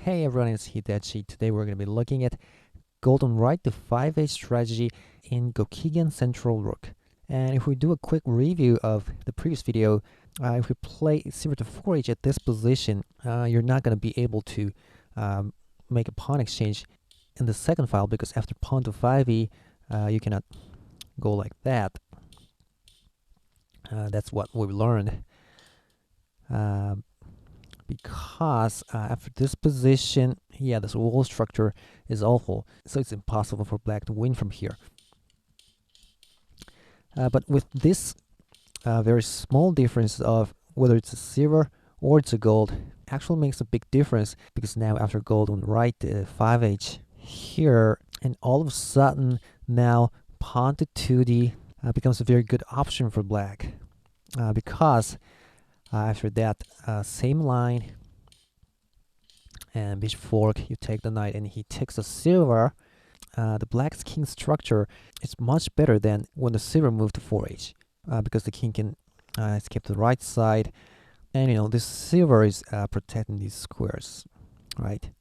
Hey everyone, it's Hitachi. Today we're going to be looking at golden right to 5h strategy in Gokigen Central Rook. And if we do a quick review of the previous video, if we play c to 4h at this position, you're not going to be able to make a pawn exchange in the second file, because after pawn to 5e, you cannot go like that. That's what we learned. Because after this position, this wall structure is awful, so it's impossible for black to win from here. But with this very small difference of whether it's a silver or it's a gold, actually makes a big difference, because now after gold on the right 5h here, and all of a sudden now pawn to 2d becomes a very good option for black, because after that same line and bishop fork, you take the knight and he takes the silver. The black's king structure is much better than when the silver moved to 4h, because the king can escape to the right side, and this silver is protecting these squares, right?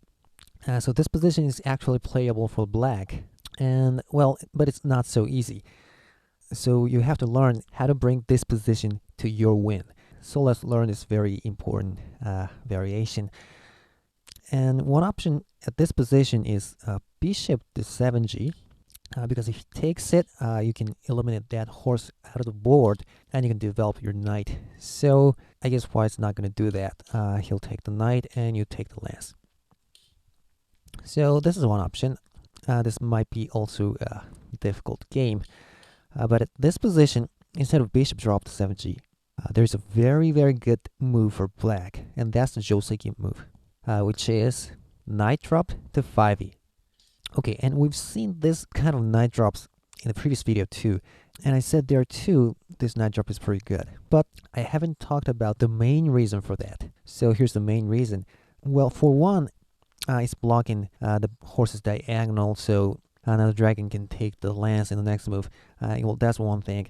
So this position is actually playable for black, and well, but it's not so easy. So you have to learn how to bring this position to your win. So let's learn this very important variation. And one option at this position is bishop to 7g, because if he takes it, you can eliminate that horse out of the board and you can develop your knight. So I guess white's not going to do that. He'll take the knight and you take the lance. So this is one option. This might be also a difficult game. But at this position, instead of bishop drop to 7g, there's a very, very good move for black, and that's the joseki move, which is knight drop to 5e. Okay, and we've seen this kind of knight drops in the previous video too, and I said there too, this knight drop is pretty good. But I haven't talked about the main reason for that. So here's the main reason. Well, for one, it's blocking the horse's diagonal, so another dragon can take the lance in the next move. Well, that's one thing.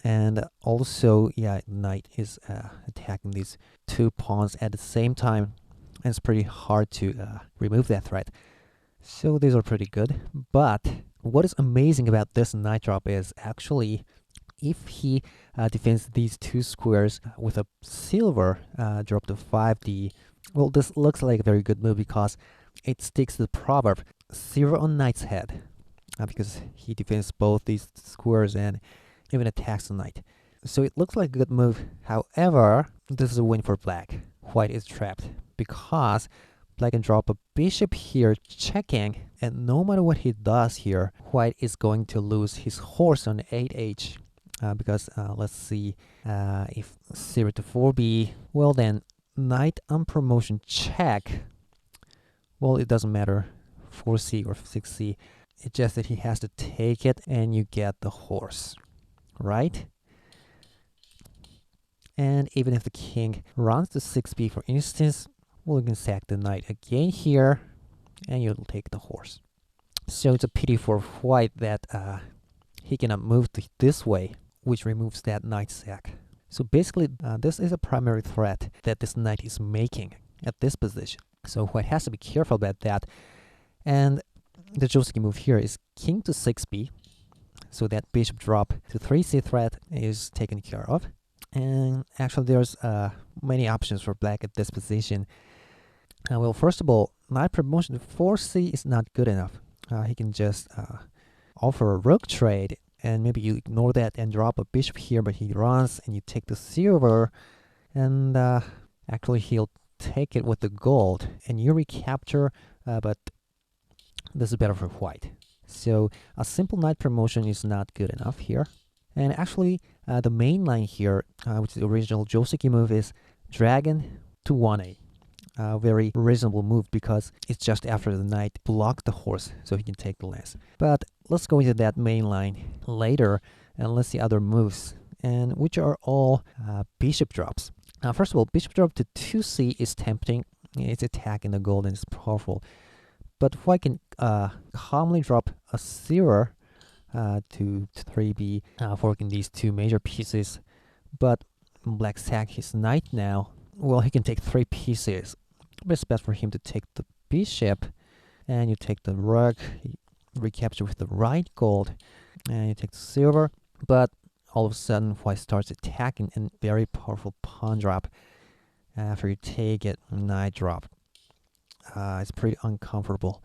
And also, knight is attacking these two pawns at the same time, and it's pretty hard to remove that threat. So these are pretty good. But what is amazing about this knight drop is actually, if he defends these two squares with a silver drop to 5d, well, this looks like a very good move, because it sticks to the proverb, silver on knight's head, because he defends both these squares and even attacks the knight. So it looks like a good move. However, this is a win for black. White is trapped, because black can drop a bishop here, checking, and no matter what he does here, white is going to lose his horse on 8h, because let's see, if 0 to 4b, well then, knight on promotion check. Well, it doesn't matter, 4c or 6c, it's just that he has to take it and you get the horse, right? And even if the king runs to 6b, for instance, well, you can sack the knight again here, and you'll take the horse. So it's a pity for white that he cannot move this way, which removes that knight sack. So basically, this is a primary threat that this knight is making at this position. So white has to be careful about that. And the joseki move here is king to 6b, so that bishop drop to 3c threat is taken care of. And actually, there's many options for black at this position. Well, first of all, knight promotion to 4c is not good enough. He can just offer a rook trade, and maybe you ignore that and drop a bishop here, but he runs and you take the silver, and actually he'll take it with the gold and you recapture, but this is better for white. So a simple knight promotion is not good enough here. And actually, the main line here, which is the original joseki move, is dragon to 1a. Very reasonable move, because it's just after the knight blocked the horse, so he can take the lance. But let's go into that main line later, and let's see other moves, and which are all bishop drops. First of all, bishop drop to 2c is tempting. It's attacking the gold and it's powerful. But white can calmly drop a silver to 3b, forking these two major pieces. But black sack his knight now. Well, he can take 3 pieces, but it's best for him to take the bishop, and you take the rook, recapture with the right gold, and you take the silver. But all of a sudden, white starts attacking, and very powerful pawn drop. After you take it, knight drop. It's pretty uncomfortable.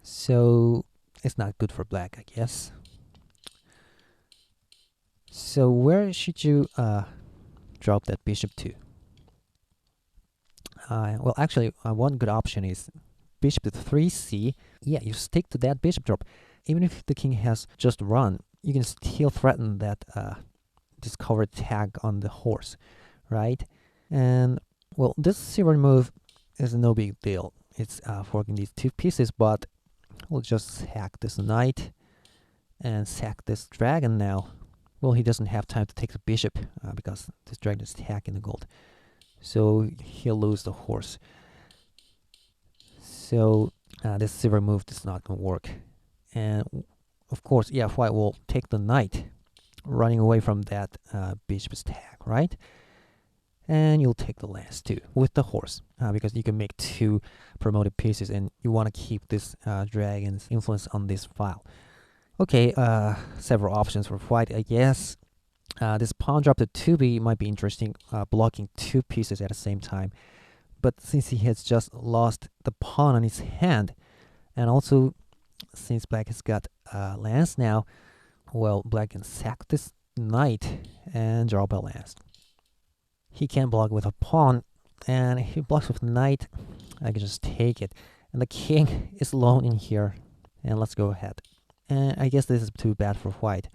So it's not good for black, I guess. So where should you drop that bishop to? Well, actually, one good option is bishop to 3c. Yeah, you stick to that bishop drop. Even if the king has just run, you can still threaten that discover tag on the horse, right? And well, this silver move is no big deal. It's forking these two pieces, but we'll just sack this knight and sack this dragon now. Well, he doesn't have time to take the bishop because this dragon is attacking the gold. So he'll lose the horse. So this silver move is not going to work. And of course, yeah, white will take the knight, running away from that bishop's attack, right? And you'll take the lance too with the horse because you can make two promoted pieces, and you want to keep this dragon's influence on this file. Okay, several options for white, I guess. This pawn drop to 2b might be interesting, blocking two pieces at the same time. But since he has just lost the pawn on his hand, and also since black has got lance now, well, black can sack this knight and drop a lance. He can't block with a pawn, and if he blocks with knight, I can just take it. And the king is alone in here, and let's go ahead. And I guess this is too bad for white.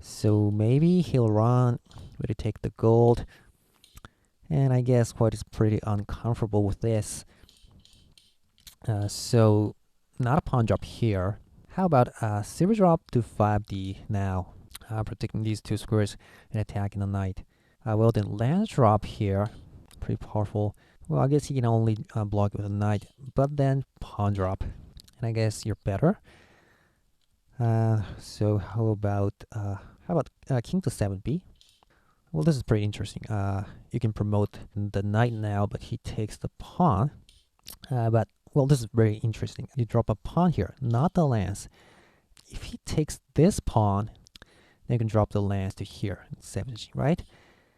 So maybe he'll run, ready to take the gold. And I guess white is pretty uncomfortable with this. So not a pawn drop here. How about a silver drop to 5d now, protecting these two squares and attacking the knight. Well, then lance drop here, pretty powerful. Well, I guess he can only block with a knight, but then pawn drop. And I guess you're better. So how about king to 7b? Well, this is pretty interesting. You can promote the knight now, but he takes the pawn. But well, this is very interesting. You drop a pawn here, not the lance. If he takes this pawn, then you can drop the lance to here, 7g, right?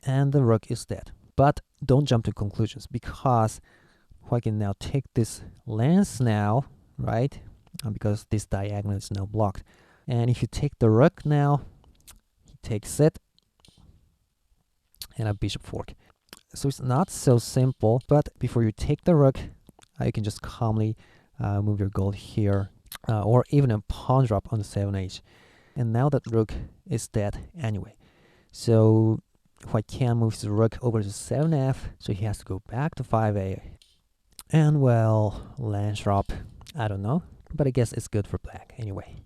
And the rook is dead. But don't jump to conclusions, because white can now take this lance now, right? Because this diagonal is now blocked. And if you take the rook now, he takes it, and a bishop fork. So it's not so simple, but before you take the rook, you can just calmly move your gold here, or even a pawn drop on the 7h. And now that rook is dead anyway. So white can't move his rook over to 7f, so he has to go back to 5a. And well, lance drop, I don't know, but I guess it's good for black anyway.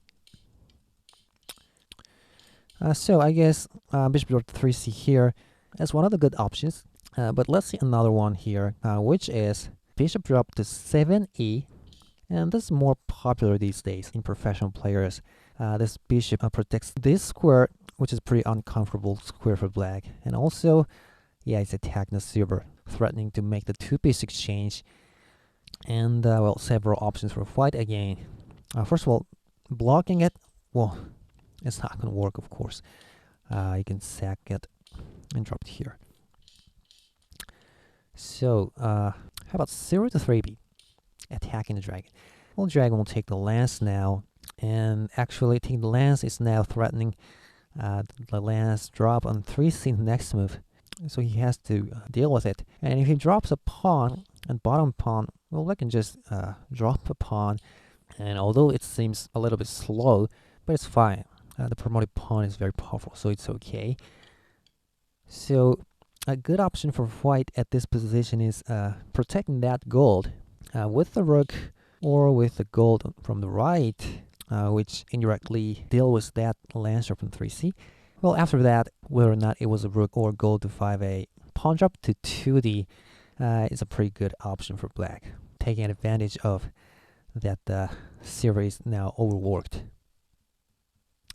So I guess bishop drop 3c here is one of the good options. But let's see another one here, which is bishop drop to 7e. And this is more popular these days in professional players. This bishop protects this square, which is pretty uncomfortable square for black. And also, yeah, it's attacking the silver, threatening to make the two-piece exchange. And, well, several options for white again. First of all, blocking it, well, it's not going to work, of course. You can sack it and drop it here. So, how about 0 to 3b? Attacking the dragon. Well, dragon will take the lance now. And actually, taking the lance is now threatening the lance drop on 3c next move. So he has to deal with it. And if he drops a pawn and bottom pawn, well, I can just drop a pawn. And although it seems a little bit slow, but it's fine. The promoted pawn is very powerful, so it's okay. So a good option for white at this position is protecting that gold with the rook or with the gold from the right, which indirectly deal with that lance drop from 3c. Well, after that, whether or not it was a rook or gold to 5a, pawn drop to 2d is a pretty good option for black, taking advantage of that silver is now overworked.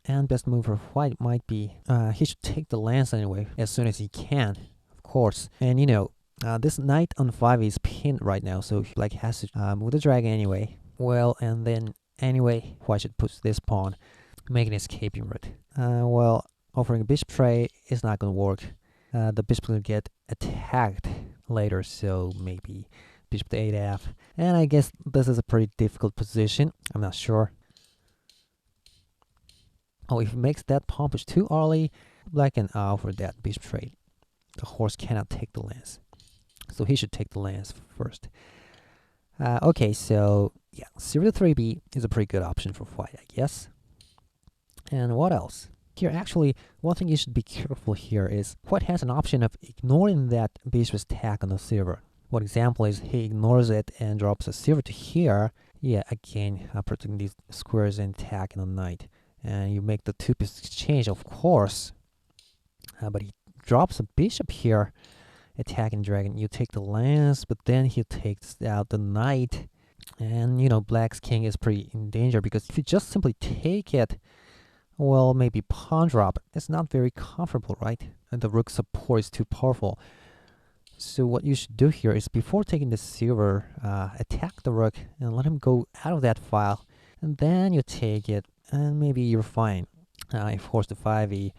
And best move for white might be he should take the lance anyway as soon as he can, of course. And you know, This knight on 5 is pinned right now, so black has to move the dragon anyway. Well, and then anyway, white should push this pawn, make an escaping route. Well, offering a bishop trade is not going to work. The bishop will get attacked later, so maybe bishop to 8f. And I guess this is a pretty difficult position. I'm not sure. Oh, if he makes that pawn push too early, black can offer that bishop trade. The horse cannot take the lance, so he should take the lance first. Okay, so yeah, 0 to 3b is a pretty good option for white, I guess. And what else? Here, actually, one thing you should be careful here is white has an option of ignoring that bishop attack on the silver. One example is he ignores it and drops a silver to here. Yeah, again, protecting these squares and attacking the knight. And you make the two-piece exchange, of course. But he drops a bishop here, attacking dragon. You take the lance, but then he takes out the knight. And, you know, black's king is pretty in danger, because if you just simply take it, well, maybe pawn drop, it's not very comfortable, right? And the rook support is too powerful. So what you should do here is, before taking the silver, attack the rook and let him go out of that file. And then you take it, and maybe you're fine. If horse to 5e,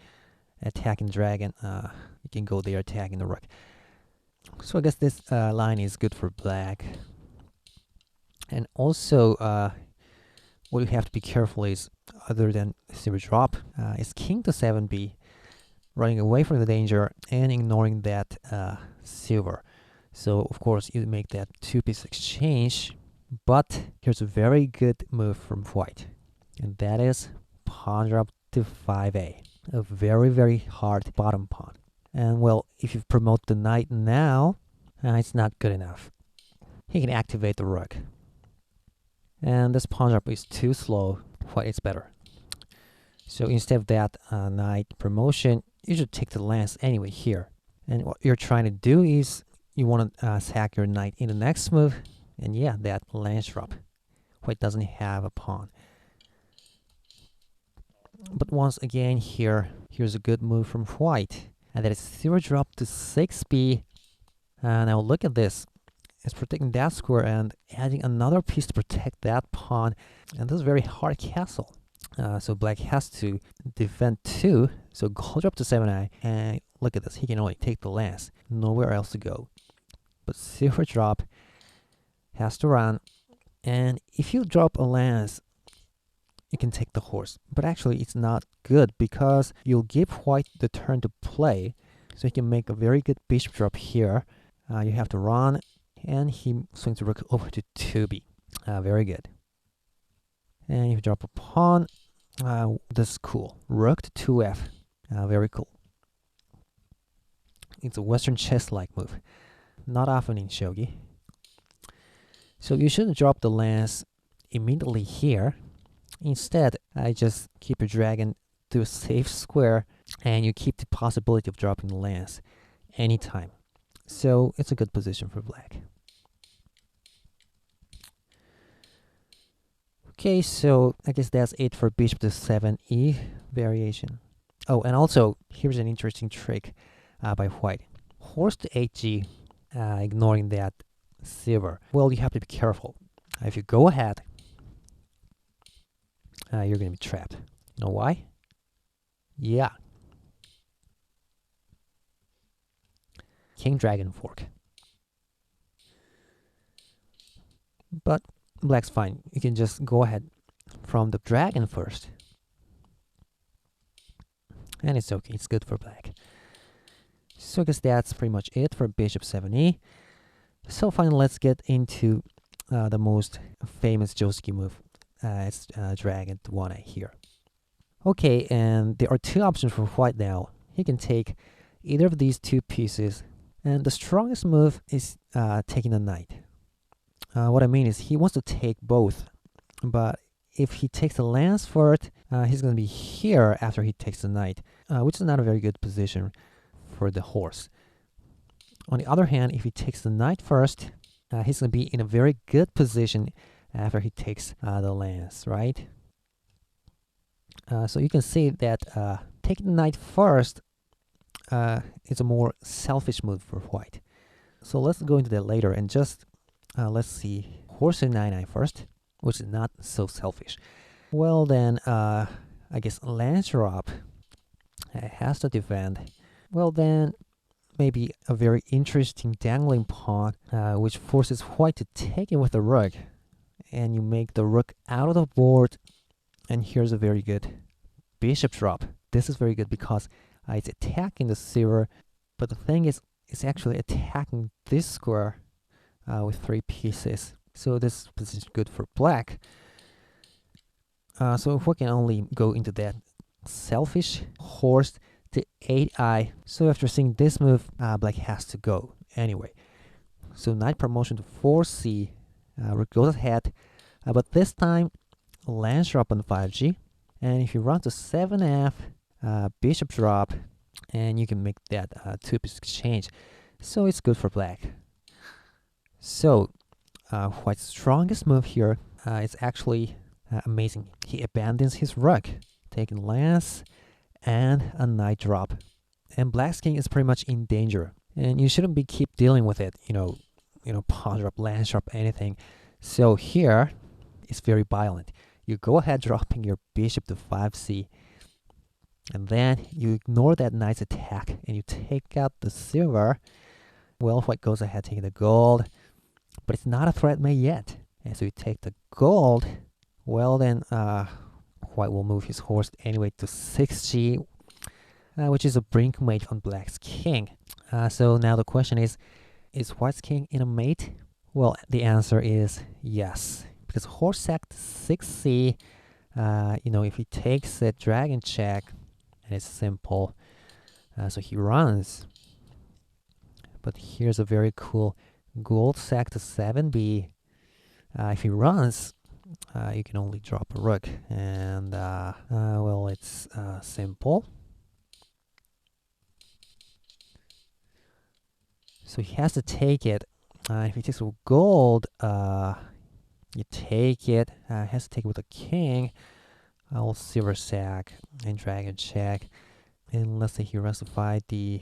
attacking dragon, you can go there attacking the rook. So I guess this line is good for black. And also, what you have to be careful is, other than silver drop, is king to 7b, running away from the danger and ignoring that silver. So of course you make that two-piece exchange, but here's a very good move from white, and that is pawn drop to 5a, a very, very hard bottom pawn. And well, if you promote the knight now, it's not good enough. He can activate the rook, and this pawn drop is too slow. White is better. So instead of that knight promotion, you should take the lance anyway here. And what you're trying to do is, you want to sack your knight in the next move, and yeah, that lance drop. White doesn't have a pawn. But once again here's a good move from white, and that is silver drop to 6b. Now look at this. It's protecting that square and adding another piece to protect that pawn. And this is a very hard castle. So black has to defend 2. So gold drop to 7i. And look at this. He can only take the lance. Nowhere else to go. But silver drop has to run. And if you drop a lance, you can take the horse. But actually, it's not good, because you'll give white the turn to play. So he can make a very good bishop drop here. You have to run. And he swings the rook over to 2b. Very good. And if you drop a pawn, this is cool. Rook to 2f. Very cool. It's a Western chess-like move. Not often in Shogi. So you shouldn't drop the lance immediately here. Instead, I just keep your dragon to a safe square, and you keep the possibility of dropping the lance anytime. So it's a good position for black. Okay, so I guess that's it for bishop to 7e variation. Oh, and also, here's an interesting trick by white. Horse to 8g, ignoring that silver. Well, you have to be careful. If you go ahead, you're going to be trapped. You know why? Yeah. King dragon fork. But black's fine. You can just go ahead from the dragon first. And it's okay. It's good for black. So I guess that's pretty much it for bishop 7e. So finally, let's get into the most famous joseki move. It's dragon to 1a here. Okay, and there are two options for white now. He can take either of these two pieces, and the strongest move is taking the knight. What I mean is, he wants to take both, but if he takes the lance first, he's going to be here after he takes the knight, which is not a very good position for the horse. On the other hand, if he takes the knight first, he's going to be in a very good position after he takes the lance, right? So you can see that taking the knight first is a more selfish move for white. So let's go into that later and just let's see horse e9 first, which is not so selfish. Well then, I guess lance drop has to defend. Well then, maybe a very interesting dangling pawn, which forces white to take it with the rook, and you make the rook out of the board. And here's a very good bishop drop. This is very good because it's attacking the silver, but the thing is, it's actually attacking this square with 3 pieces. So this position is good for black. So if we can only go into that selfish horse to 8i. So after seeing this move, black has to go anyway. So knight promotion to 4c. Rook goes ahead, but this time lance drop on 5g. And if you run to 7f, bishop drop, and you can make that 2-piece exchange. So it's good for black. So white's strongest move here is actually amazing. He abandons his rook, taking lance and a knight drop. And black's king is pretty much in danger. And you shouldn't be keep dealing with it, pawn drop, lance drop, anything. So here, it's very violent. You go ahead dropping your bishop to 5c, and then you ignore that knight's attack, and you take out the silver. Well, white goes ahead taking the gold, but it's not a threat mate yet. And so you take the gold. Well then, white will move his horse anyway to 6g, which is a brink mate on black's king. So now the question is white's king in a mate? Well, the answer is yes, because horse sack to 6c, if he takes it, dragon check, and it's simple. So he runs. But here's a very cool gold sack to 7b. If he runs, you can only drop a rook, and well, it's simple. So he has to take it. If he takes with gold, you take it. Has to take it with a king. I'll silver sack and dragon check. And let's say he runs to 5d.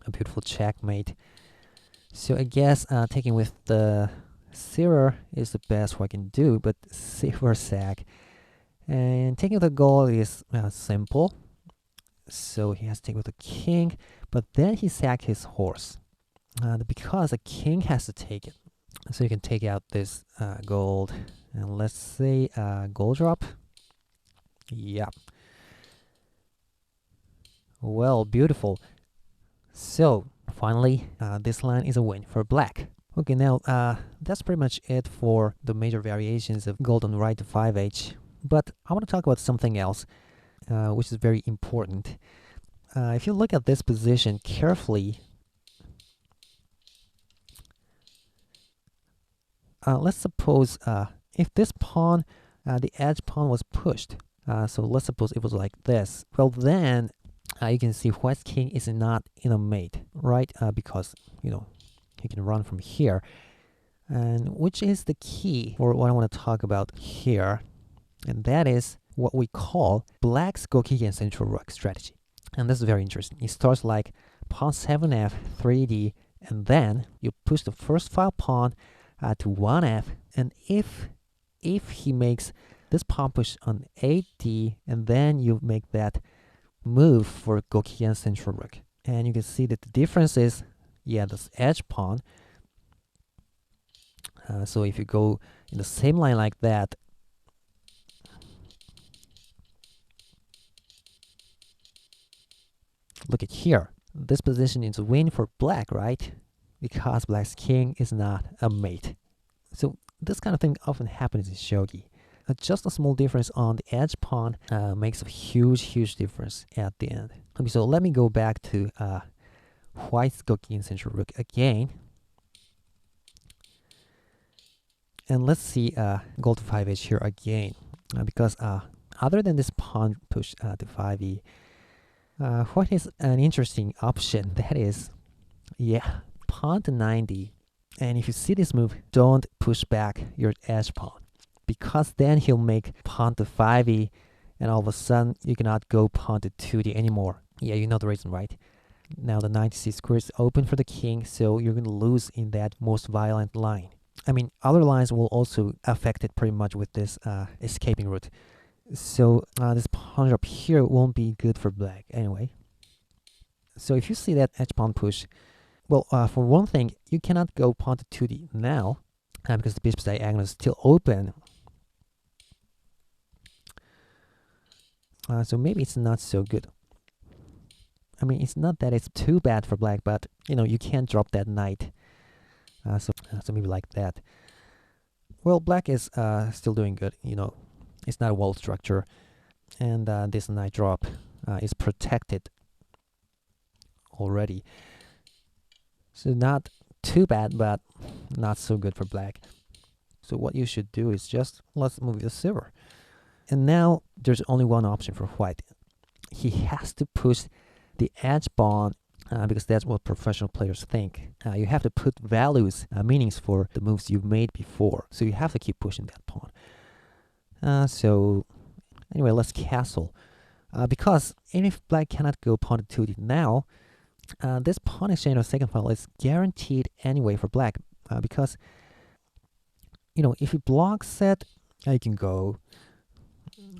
A beautiful checkmate. So I guess taking with the silver is the best what I can do, but silver sack. And taking with the gold is simple. So he has to take with the king, but then he sack his horse. Because the king has to take it. So you can take out this gold. And let's say gold drop. Yeah. Well, beautiful. So finally, this line is a win for black. Okay, now that's pretty much it for the major variations of gold on right to 5h. But I want to talk about something else, which is very important. If you look at this position carefully, let's suppose if this pawn, the edge pawn was pushed. So let's suppose it was like this. Well, then you can see white's king is not in a mate, right? Because, he can run from here. And which is the key for what I want to talk about here. And that is what we call black's Gokigen central rook strategy. And this is very interesting. It starts like pawn 7f, 3d, and then you push the first file pawn to 1f, and if he makes this pawn push on 8d, and then you make that move for Gokigen central rook, and you can see that the difference is, this edge pawn. So if you go in the same line like that, look at here. This position is a win for black, right? Because black's king is not a mate. So this kind of thing often happens in shogi. Just a small difference on the edge pawn makes a huge difference at the end. Okay, so let me go back to white's Gokigen central rook again. And let's see gold to 5h here again. Because other than this pawn push to 5e, white is an interesting option. That is, pawn to 9d. And if you see this move, don't push back your edge pawn, because then he'll make pawn to 5e, and all of a sudden you cannot go pawn to 2d anymore. Yeah, you know the reason, right? Now the 96 square is open for the king, so you're going to lose in that most violent line. I mean, other lines will also affect it pretty much with this escaping route. So this pawn drop here won't be good for black anyway. So if you see that edge pawn push, well, for one thing, you cannot go pawn to 2d now because the bishop's diagonal is still open. So maybe it's not so good. I mean, it's not that it's too bad for black, but you know, you can't drop that knight. So maybe like that. Well, black is still doing good. You know, it's not a wall structure, and this knight drop is protected already. So not too bad, but not so good for black. So what you should do is just let's move the silver. And now there's only one option for white. He has to push the edge pawn because that's what professional players think. You have to put values, meanings for the moves you've made before. So you have to keep pushing that pawn. So anyway, let's castle. Because even if black cannot go pawn to 2d now, this pawn exchange of second file is guaranteed anyway for black. Because, you know, if he blocks it, you can go.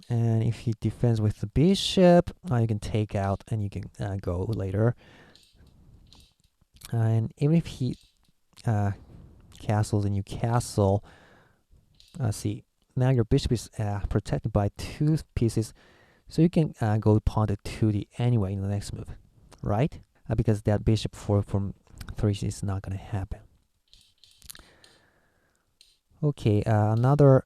And if he defends with the bishop, you can take out and you can go later. And even if he castles and you castle, see, now your bishop is protected by 2 pieces, so you can go pawn to 2d anyway in the next move, right? Because that bishop from 3 is not going to happen. Okay, another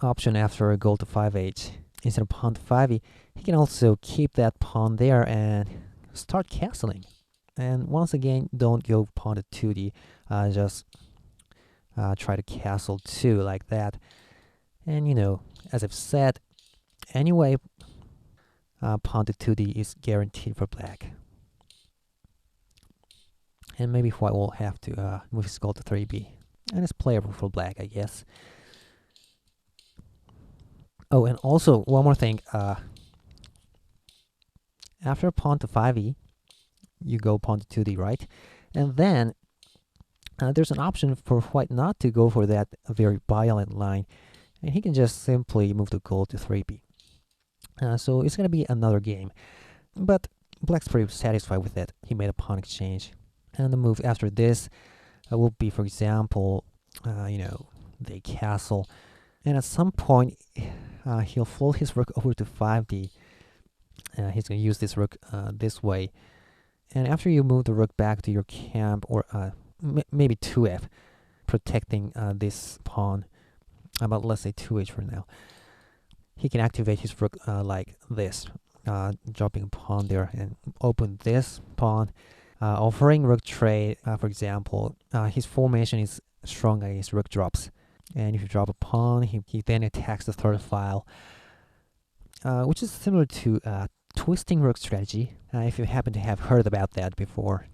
option after go to 5h. Instead of pawn to 5e, he can also keep that pawn there and start castling. And once again, don't go pawn to 2d, just try to castle 2 like that. And you know, as I've said, anyway, pawn to 2d is guaranteed for black. And maybe white will have to move his gold to 3b. And it's playable for black, I guess. Oh, and also, one more thing. After pawn to 5e, you go pawn to 2d, right? And then, there's an option for white not to go for that very violent line. And he can just simply move the gold to 3b. So it's going to be another game. But black's pretty satisfied with it. He made a pawn exchange. And the move after this will be, for example, you know, they castle. And at some point, he'll float his rook over to 5d. He's going to use this rook this way. And after you move the rook back to your camp, or maybe 2f, protecting this pawn, but let's say 2h for now, he can activate his rook like this, dropping a pawn there and open this pawn, offering rook trade. For example, his formation is strong against rook drops. And if you drop a pawn, he then attacks the third file, which is similar to twisting rook strategy, if you happen to have heard about that before.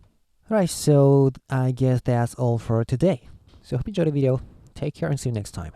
Alright, so I guess that's all for today. So hope you enjoyed the video. Take care and see you next time.